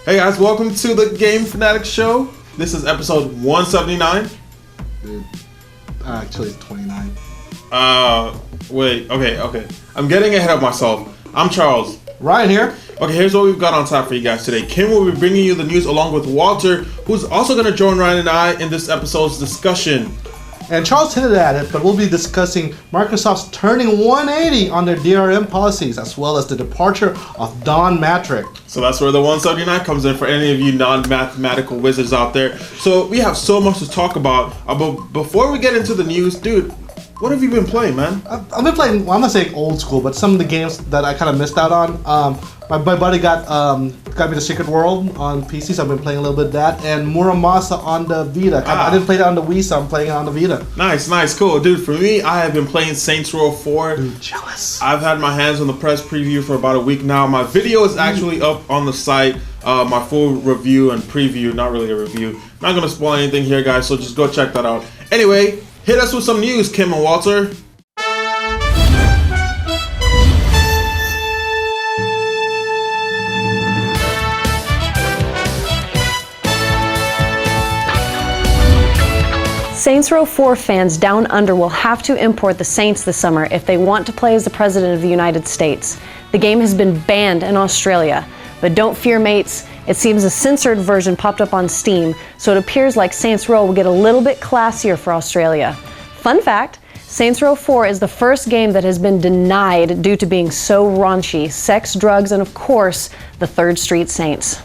Hey guys, welcome to the Fanatics show. This is episode 179. Actually, it's 29. Wait, okay. I'm getting ahead of myself. I'm Charles. Ryan here. Okay, here's what we've got on tap for you guys today. Kim will be bringing you the news along with Walter, who's also going to join Ryan and I in this episode's discussion. And Charles hinted at it, but we'll be discussing Microsoft's turning 180 on their DRM policies, as well as the departure of Don Mattrick. So that's where the 179 comes in for any of you non-mathematical wizards out there. So we have so much to talk about. But before we get into the news, dude, what have you been playing, man? I've been playing, well, I'm not saying old school, but some of the games that I kind of missed out on. My buddy got me the Secret World on PC, so I've been playing a little bit of that. And Muramasa on the Vita. I didn't play it on the Wii, so I'm playing it on the Vita. Nice, cool. Dude, for me, I have been playing Saints Row 4. Dude, jealous. I've had my hands on the press preview for about a week now. My video is actually up on the site. My full review and preview, not really a review. Not going to spoil anything here, guys, so just go check that out. Anyway, hit us with some news, Kim and Walter. Saints Row 4 fans down under will have to import the Saints this summer if they want to play as the President of the United States. The game has been banned in Australia, but don't fear, mates. It seems a censored version popped up on Steam, so it appears like Saints Row will get a little bit classier for Australia. Fun fact, Saints Row 4 is the first game that has been denied due to being so raunchy, sex, drugs, and of course, the Third Street Saints.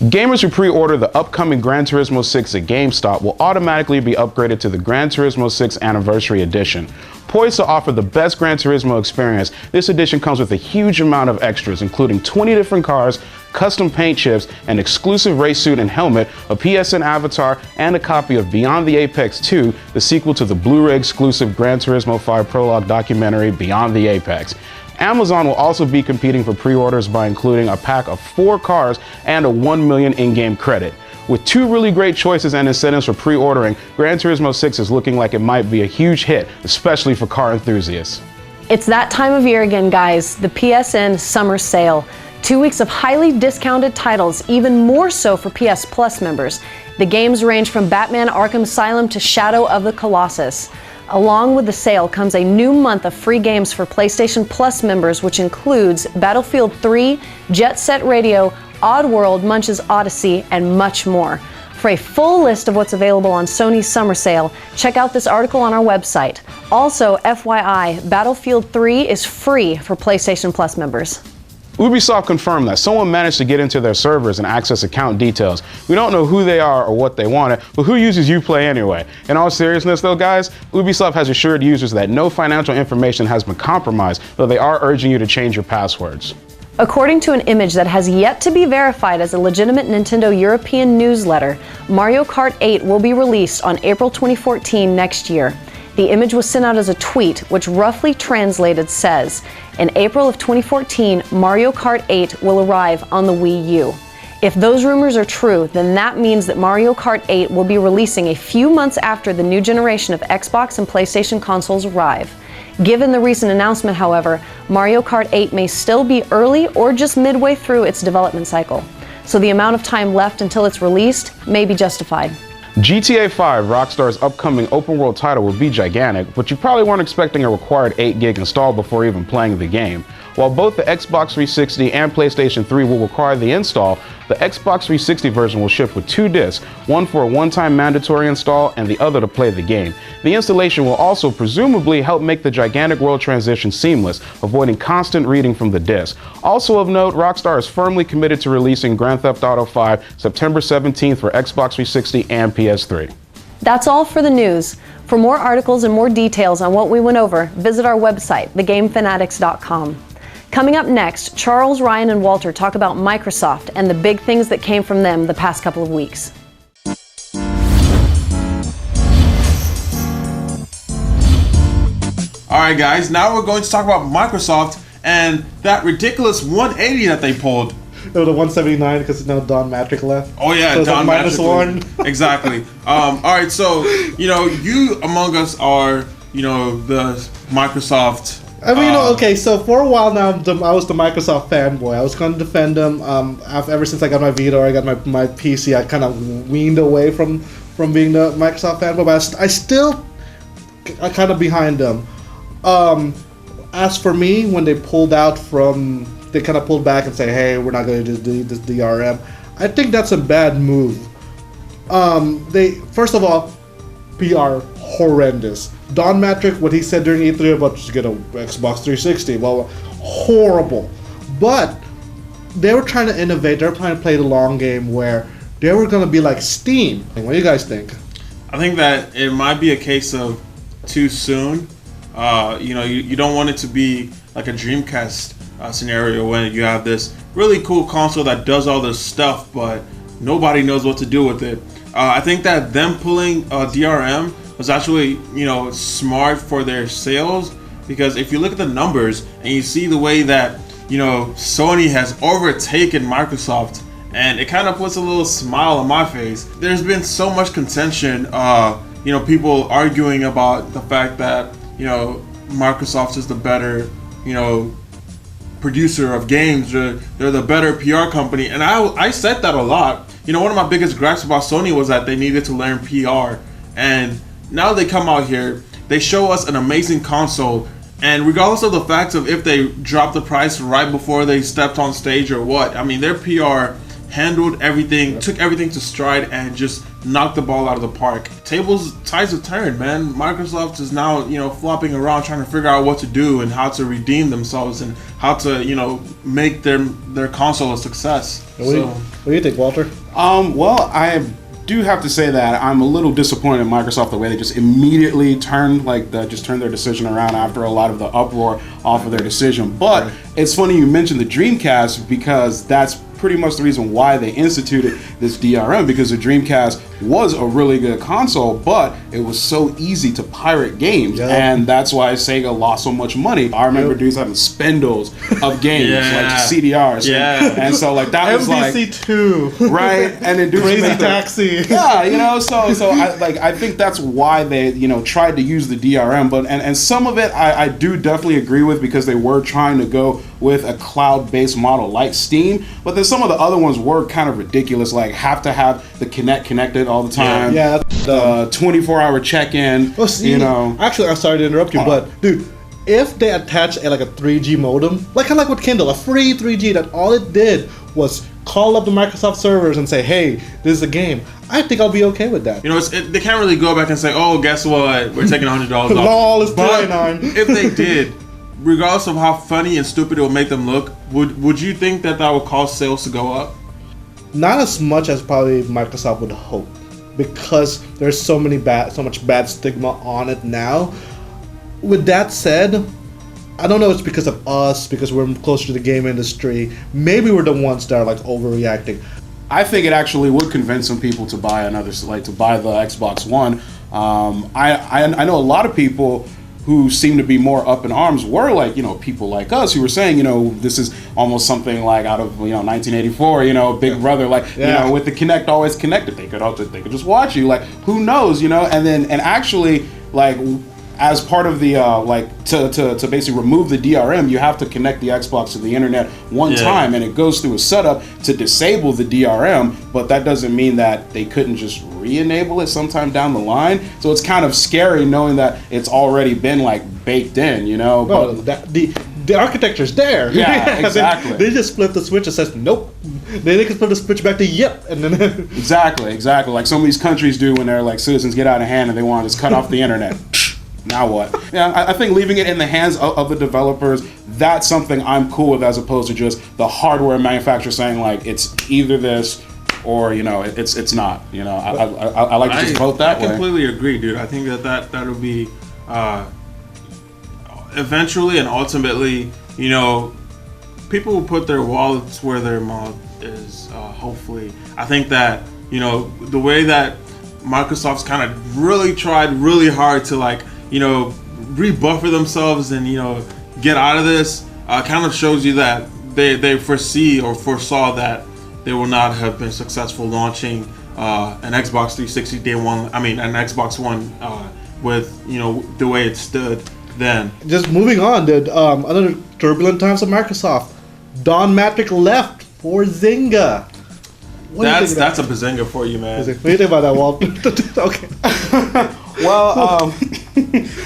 Gamers who pre-order the upcoming Gran Turismo 6 at GameStop will automatically be upgraded to the Gran Turismo 6 Anniversary Edition. Poised to offer the best Gran Turismo experience, this edition comes with a huge amount of extras, including 20 different cars, custom paint chips, an exclusive race suit and helmet, a PSN avatar, and a copy of Beyond the Apex 2, the sequel to the Blu-ray exclusive Gran Turismo 5 prologue documentary Beyond the Apex. Amazon will also be competing for pre-orders by including a pack of 4 cars and a 1 million in-game credit. With 2 really great choices and incentives for pre-ordering, Gran Turismo 6 is looking like it might be a huge hit, especially for car enthusiasts. It's that time of year again, guys, the PSN Summer Sale. 2 weeks of highly discounted titles, even more so for PS Plus members. The games range from Batman Arkham Asylum to Shadow of the Colossus. Along with the sale comes a new month of free games for PlayStation Plus members, which includes Battlefield 3, Jet Set Radio, Oddworld, Munch's Odyssey, and much more. For a full list of what's available on Sony's summer sale, check out this article on our website. Also, FYI, Battlefield 3 is free for PlayStation Plus members. Ubisoft confirmed that someone managed to get into their servers and access account details. We don't know who they are or what they wanted, but who uses Uplay anyway? In all seriousness though, guys, Ubisoft has assured users that no financial information has been compromised, though they are urging you to change your passwords. According to an image that has yet to be verified as a legitimate Nintendo European newsletter, Mario Kart 8 will be released on April 2014 next year. The image was sent out as a tweet, which roughly translated says, in April of 2014, Mario Kart 8 will arrive on the Wii U. If those rumors are true, then that means that Mario Kart 8 will be releasing a few months after the new generation of Xbox and PlayStation consoles arrive. Given the recent announcement, however, Mario Kart 8 may still be early or just midway through its development cycle. So the amount of time left until it's released may be justified. GTA 5, Rockstar's upcoming open world title, will be gigantic, but you probably weren't expecting a required 8 gig install before even playing the game. While both the Xbox 360 and PlayStation 3 will require the install, the Xbox 360 version will ship with 2 discs, one for a one-time mandatory install and the other to play the game. The installation will also presumably help make the gigantic world transition seamless, avoiding constant reading from the disc. Also of note, Rockstar is firmly committed to releasing Grand Theft Auto 5 September 17th for Xbox 360 and PS3. That's all for the news. For more articles and more details on what we went over, visit our website, thegamefanatics.com. Coming up next, Charles, Ryan, and Walter talk about Microsoft and the big things that came from them the past couple of weeks. Alright guys, now we're going to talk about Microsoft and that ridiculous 180 that they pulled. No, the 179 because now Don Mattrick left. Oh yeah, so Don Mattrick. -1. Exactly. Alright, so, you among us are, the Microsoft I mean, okay, so for a while now, I was the Microsoft fanboy. I was going to defend them. Ever since I got my Vita or I got my PC, I kind of weaned away from being the Microsoft fanboy, but I still kind of behind them. As for me, when they pulled out they kind of pulled back and say, hey, we're not going to do this DRM. I think that's a bad move. First of all, PR horrendous. Don Mattrick, what he said during E3 about just get a Xbox 360, well, horrible. But they were trying to innovate. They were trying to play the long game where they were going to be like Steam. What do you guys think? I think that it might be a case of too soon. You don't want it to be like a Dreamcast scenario when you have this really cool console that does all this stuff, but nobody knows what to do with it. I think that them pulling DRM was actually, smart for their sales, because if you look at the numbers and you see the way that, Sony has overtaken Microsoft, and it kind of puts a little smile on my face. There's been so much contention, people arguing about the fact that, Microsoft is the better, producer of games, they're the better PR company, and I said that a lot. One of my biggest gripes about Sony was that they needed to learn PR, and now they come out here, they show us an amazing console, and regardless of the fact of if they dropped the price right before they stepped on stage or what, I mean, their PR handled everything, took everything to stride, and just knocked the ball out of the park. Tides have turned, man. Microsoft is now, flopping around trying to figure out what to do and how to redeem themselves and how to, make their console a success. What do you think, Walter? Well, I do have to say that I'm a little disappointed in Microsoft the way they just immediately turned their decision around after a lot of the uproar off of their decision. But it's funny you mentioned the Dreamcast, because that's pretty much the reason why they instituted this DRM, because the Dreamcast was a really good console, but it was so easy to pirate games, and that's why Sega lost so much money. I remember dudes having spindles of games, like CDRs, and so like that was like MVC2, right, and then dudes Crazy Taxi, so I think that's why they tried to use the DRM, but and some of it I do definitely agree with, because they were trying to go with a cloud-based model like Steam, but then some of the other ones were kind of ridiculous, like have to have the Kinect connected all the time. Yeah. The 24-hour check-in. Well, see, actually, I'm sorry to interrupt you, but dude, if they attach a 3G modem, kind of like with Kindle, a free 3G that all it did was call up the Microsoft servers and say, hey, this is a game, I think I'll be okay with that. They can't really go back and say, oh, guess what, we're taking $100 off. Lol, it's $2.99. If they did, regardless of how funny and stupid it will make them look, would you think that would cause sales to go up? Not as much as probably Microsoft would hope, because there's so much bad stigma on it now. With that said, I don't know if it's because of us, because we're closer to the game industry. Maybe we're the ones that are overreacting. I think it actually would convince some people to buy to buy the Xbox One. I know a lot of people who seem to be more up in arms were people like us who were saying, this is almost something like out of 1984, Big Brother, with the Kinect always connected, they could just watch you, who knows, and actually as part of the to basically remove the DRM, you have to connect the Xbox to the internet one time, and it goes through a setup to disable the DRM, but that doesn't mean that they couldn't just re-enable it sometime down the line. So it's kind of scary knowing that it's already been baked in, Well, the architecture's there. Yeah, exactly. They just flip the switch and says nope. Then they can flip the switch back to yep, and then exactly, like some of these countries do when their citizens get out of hand and they want to just cut off the internet. Now what? Yeah, I think leaving it in the hands of the developers, that's something I'm cool with, as opposed to just the hardware manufacturer saying it's either this or it's not. I like to just vote that way. I completely agree, dude. I think that'll be eventually and ultimately, people will put their wallets where their mouth is. Hopefully, I think that the way that Microsoft's kind of really tried really hard to rebuffer themselves and get out of this, kind of shows you that they foresee or foresaw that they will not have been successful launching an Xbox 360 day one. I mean, an Xbox One with the way it stood. then. Just moving on, dude. Another turbulent times of Microsoft. Don Mattrick left for Zynga. That's a bazinga for you, man. What do you think about that, Walt? Okay. Well,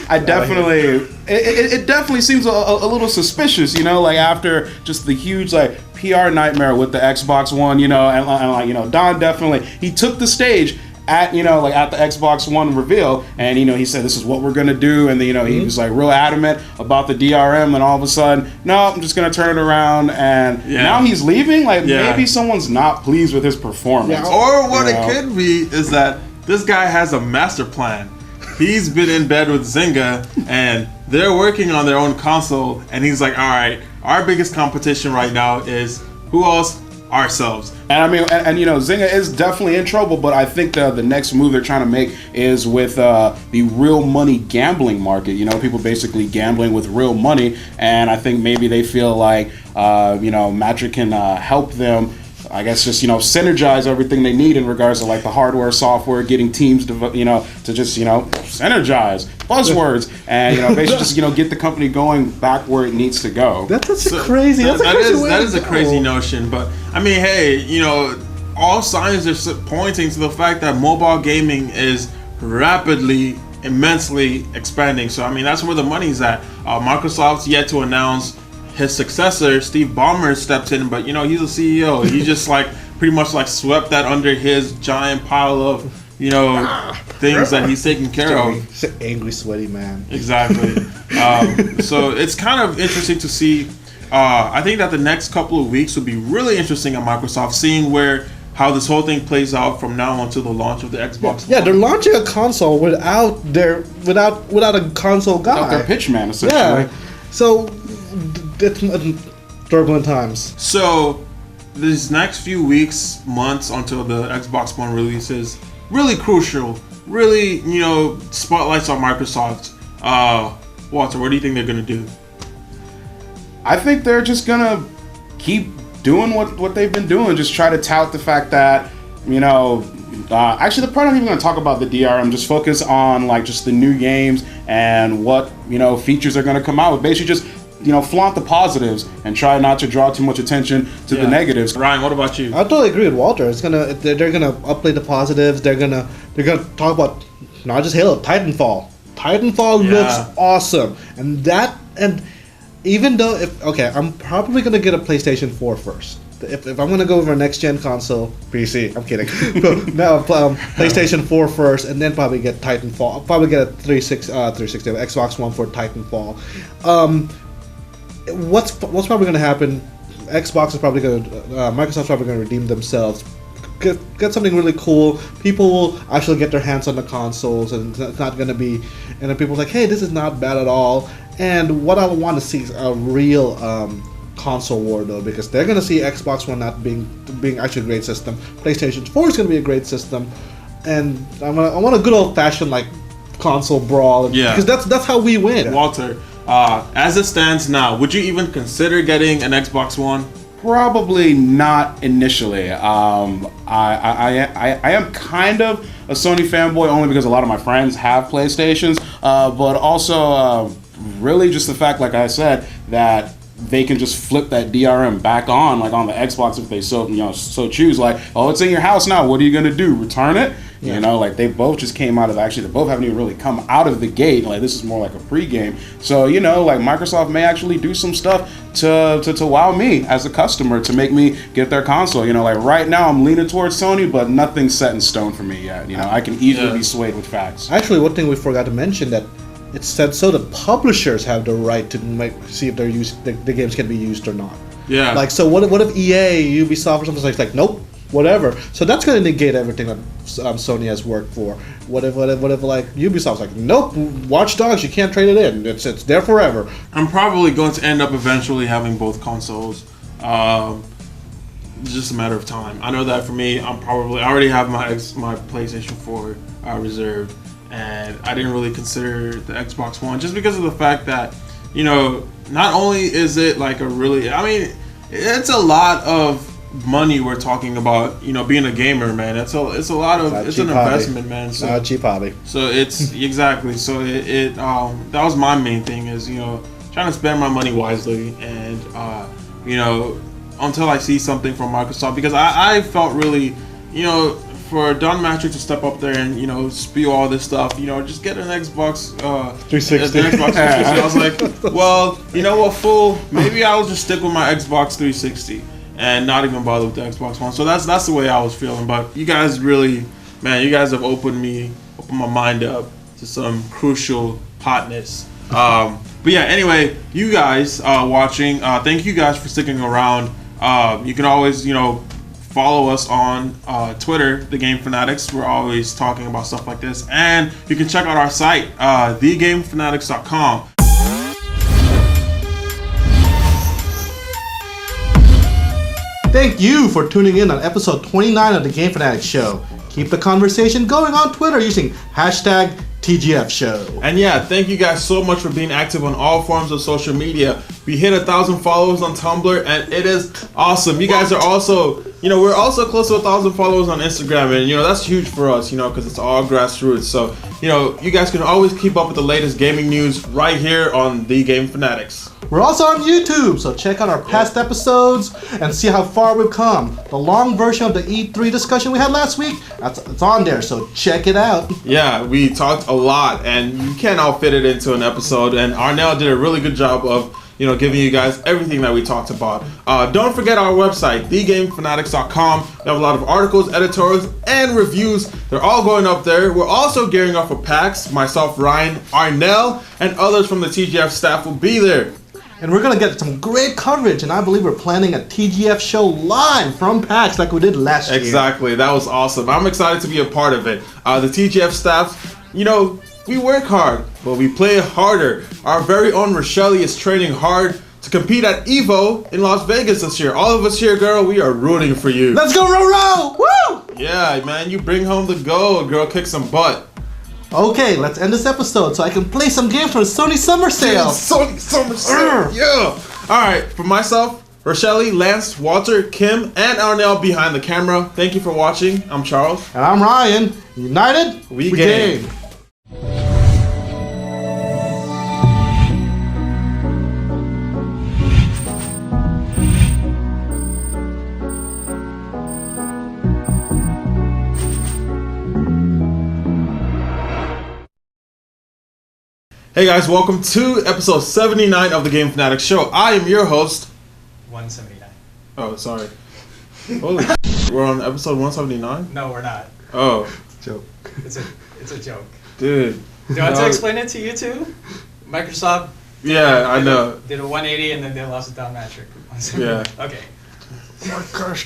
I definitely, it definitely seems a little suspicious, you know, like after just the huge like PR nightmare with the Xbox One, you know, and like, you know, Don definitely, he took the stage at, you know, like at the Xbox One reveal, and, you know, he said, this is what we're going to do. And, you know, he was like real adamant about the DRM, and all of a sudden, no, I'm just going to turn it around. And now he's leaving. Like maybe someone's not pleased with his performance. Or what it could be is that this guy has a master plan. He's been in bed with Zynga, and they're working on their own console, and he's like, all right, our biggest competition right now is who else? Ourselves. And I mean, and you know, Zynga is definitely in trouble, but I think the next move they're trying to make is with the real money gambling market. You know, people basically gambling with real money, and I think maybe they feel like, you know, Mattrick can help them, I guess, just, you know, synergize everything they need in regards to like the hardware, software, getting teams to, you know, to just, you know, synergize, buzzwords, and, you know, basically just, you know, get the company going back where it needs to go. That's crazy. That is a crazy notion, but I mean, hey, you know, all signs are pointing to the fact that mobile gaming is rapidly, immensely expanding. So I mean, that's where the money's at. Microsoft's yet to announce his successor. Steve Ballmer stepped in, but you know, he's a CEO. He just like pretty much like swept that under his giant pile of, you know, things that he's taking care of. He's an angry, sweaty man. Exactly. So it's kind of interesting to see. I think that the next couple of weeks will be really interesting at Microsoft, seeing how this whole thing plays out from now until the launch of the Xbox. Yeah, they're launching a console without a console guy. Without their pitch man, essentially. Yeah. So it's turbulent times. So these next few weeks, months until the Xbox One releases, really crucial. Really, you know, spotlights on Microsoft. Walter, what do you think they're gonna do? I think they're just gonna keep doing what they've been doing. Just try to tout the fact that, you know, actually they're probably not even gonna talk about the DRM. Just focus on like just the new games and what, you know, features are gonna come out with. Basically just, you know, flaunt the positives and try not to draw too much attention to the negatives. Ryan, what about you? I totally agree with Walter. They're gonna upplay the positives. They're gonna talk about not just Halo, Titanfall. Titanfall looks awesome, and even though I'm probably gonna get a PlayStation 4 first. If I'm gonna go over a next gen console, PC, I'm kidding. But now PlayStation 4 first, and then probably get Titanfall. I'll probably get a 360 Xbox One for Titanfall. What's probably going to happen? Microsoft's probably going to redeem themselves. Get something really cool. People will actually get their hands on the consoles, and it's not going to be. And then people are like, hey, this is not bad at all. And what I want to see is a real console war, though, because they're going to see Xbox One not being actually a great system. PlayStation 4 is going to be a great system, and I want a good old fashioned like console brawl. Yeah, because that's how we win. Walter. As it stands now, would you even consider getting an Xbox One? Probably not initially. I am kind of a Sony fanboy only because a lot of my friends have PlayStations, but also really just the fact, like I said, that they can just flip that DRM back on, like on the Xbox if they so choose. Like, oh, it's in your house now. What are you gonna do? Return it? Yeah. You know, like they both just came out of, actually they both haven't even really come out of the gate. Like this is more like a pre-game. So, you know, like Microsoft may actually do some stuff to wow me as a customer, to make me get their console. You know, like right now I'm leaning towards Sony, but nothing's set in stone for me yet. You know, I can easily be swayed with facts. Actually, one thing we forgot to mention, that it said so the publishers have the right to see if the games can be used or not. Yeah. Like, so what if EA, Ubisoft, or something like nope, whatever. So that's going to negate everything that Sony has worked for. What if like Ubisoft's like, nope, Watch Dogs, you can't trade it in. It's there forever. I'm probably going to end up eventually having both consoles. It's just a matter of time. I know that for me, I already have my PlayStation 4 reserved, and I didn't really consider the Xbox One just because of the fact that, you know, not only is it like it's a lot of money we're talking about, you know, being a gamer, man. It's a lot of, it's an investment, man. So, not a cheap hobby. So it's exactly. So that was my main thing, is, you know, trying to spend my money wisely, and you know, until I see something from Microsoft, because I felt really, you know, for Don Mattrick to step up there and, you know, spew all this stuff, you know, just get an Xbox 360. Xbox 360. I was like, well, you know what, fool? Maybe I'll just stick with my Xbox 360 and not even bother with the Xbox One. So that's the way I was feeling. But you guys really, man, you guys have opened my mind up to some crucial hotness. But yeah, anyway, you guys watching, thank you guys for sticking around. You can always, you know, follow us on Twitter, The Game Fanatics. We're always talking about stuff like this. And you can check out our site, thegamefanatics.com. Thank you for tuning in on episode 29 of the Game Fanatics Show. Keep the conversation going on Twitter using hashtag TGFShow. And yeah, thank you guys so much for being active on all forms of social media. We hit 1,000 followers on Tumblr, and it is awesome. You guys are also, you know, we're also close to 1,000 followers on Instagram, and, you know, that's huge for us, you know, because it's all grassroots. So, you know, you guys can always keep up with the latest gaming news right here on The Game Fanatics. We're also on YouTube, so check out our past episodes and see how far we've come. The long version of the E3 discussion we had last week, it's on there, so check it out. Yeah, we talked a lot, and you can't all fit it into an episode, and Arnell did a really good job of, you know, giving you guys everything that we talked about. Don't forget our website, thegamefanatics.com. We have a lot of articles, editorials, and reviews. They're all going up there. We're also gearing up for PAX. Myself, Ryan, Arnell, and others from the TGF staff will be there. And we're going to get some great coverage, and I believe we're planning a TGF show live from PAX like we did last year. Exactly. That was awesome. I'm excited to be a part of it. The TGF staff, you know, we work hard, but we play harder. Our very own Rochelle is training hard to compete at EVO in Las Vegas this year. All of us here, girl, we are rooting for you. Let's go, Roro! Woo! Yeah, man, you bring home the gold, girl. Kick some butt. Okay, let's end this episode so I can play some games for the Sony Summer Sale. Sony Summer Sale, yeah. All right, for myself, Rochelle, Lance, Walter, Kim, and Arnell behind the camera, thank you for watching. I'm Charles. And I'm Ryan. United, we game. Hey guys, welcome to episode 79 of the Game Fanatics Show. I am your host. 179. Oh, sorry. Holy shit. We're on episode 179? No, we're not. Oh. Joke. It's a joke. Dude. Do you want to explain it to you too? Microsoft I know. Did a 180 and then they lost to Don Mattrick. Yeah. Okay.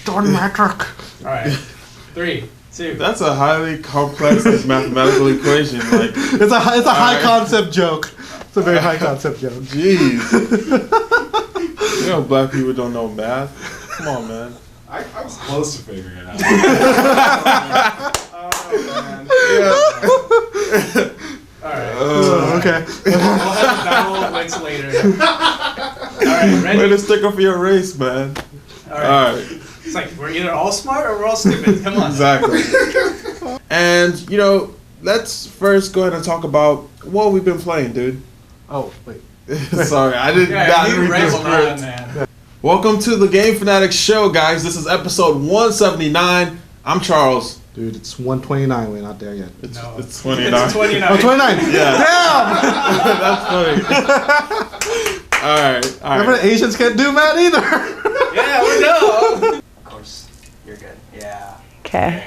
Don Mattrick. Alright. 3, 2. That's a highly complex mathematical equation. Like, it's a high concept joke. It's a very high concept joke. Jeez. You know black people don't know math. Come on, man. I was close to figuring it out. Oh, man. Yeah. Alright. Okay. We'll have a battle links later. Alright, ready? Way to stick up for your race, man. Alright. It's like, we're either all smart or we're all stupid. Come on. Exactly. And, you know, let's first go ahead and talk about what we've been playing, dude. Oh, wait. Sorry, I did not read this script. Man. Welcome to the Game Fanatics Show, guys. This is episode 179. I'm Charles. Dude, it's 129. We're not there yet. It's 29. It's 29. Oh, 29. Yeah. Damn! That's funny. All right. Remember, Asians can't do math either. Yeah, we know. Of course, you're good. Yeah. Okay.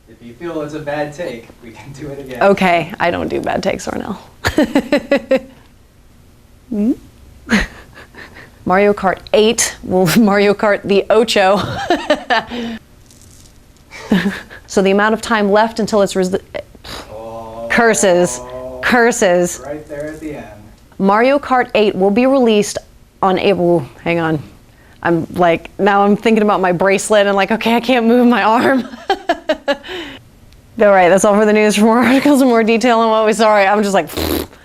If you feel it's a bad take, we can do it again. Okay, I don't do bad takes, Arnell. Mario Kart 8 will Mario Kart the Ocho. So the amount of time left until it's curses. Right there at the end. Mario Kart 8 will be released on April. Hang on. I'm like, now I'm thinking about my bracelet and like, okay, I can't move my arm. All right, that's all for the news. For more articles and more detail on what we saw. I'm just like,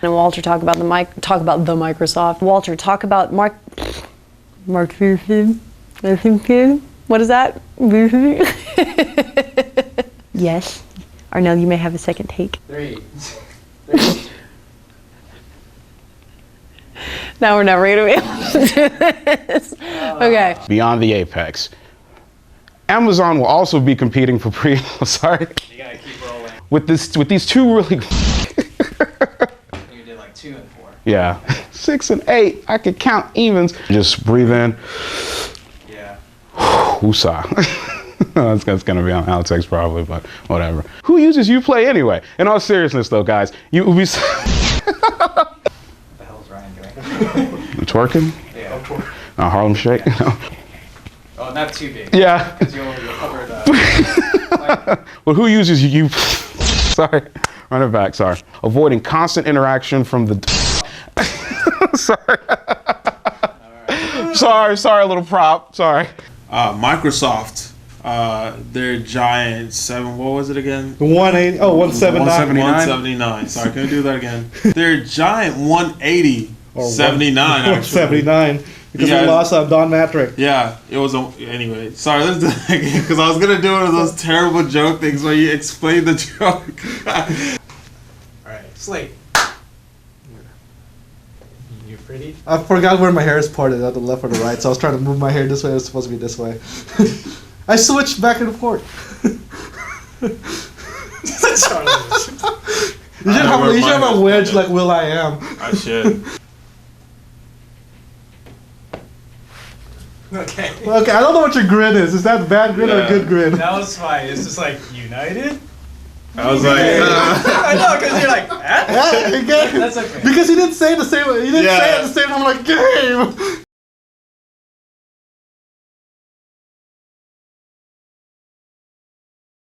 and Walter talk about the Microsoft. Walter talk about Mark. What is that? Yes. Arnell, you may have a second take. 3. Now we're never gonna be able to do this. Okay. Beyond the Apex. Amazon will also be competing for sorry. You gotta keep rolling. With these two really You did like 2 and 4. yeah. 6 and 8. I could count evens. Just breathe in. Yeah. Woosah. That's gonna be on Outex probably, but whatever. Who uses Uplay anyway? In all seriousness though, guys, Ubisoft. What the hell is Ryan doing? Twerking? Yeah. Harlem Shake? Yeah. Oh, not too big. Yeah. Because you'll cover the... Well, who uses you? Sorry. Run it back, sorry. Avoiding constant interaction from the... Sorry. Sorry, little prop. Sorry. Microsoft, their giant 7, what was it again? 180. Oh, 179. 179. Sorry, can we do that again? Their giant 180. 79 actually. 79. Because Yeah. we lost Don Mattrick. Yeah, it was anyway. Sorry, let's do that again because I was gonna do one of those terrible joke things where you explain the joke. Alright, Slate. You pretty? I forgot where my hair is parted, at the left or the right, so I was trying to move my hair this way. It was supposed to be this way. I switched back and forth. You should have a wedge like Will I Am. I should. Okay. Okay, I don't know what your grin is. Is that bad grin or a good grin? That was fine. It's just like, United? I was like, I know, because you're like, Yeah, game. That's okay. Because he didn't say the same. He didn't say it at the same time. I'm like, game.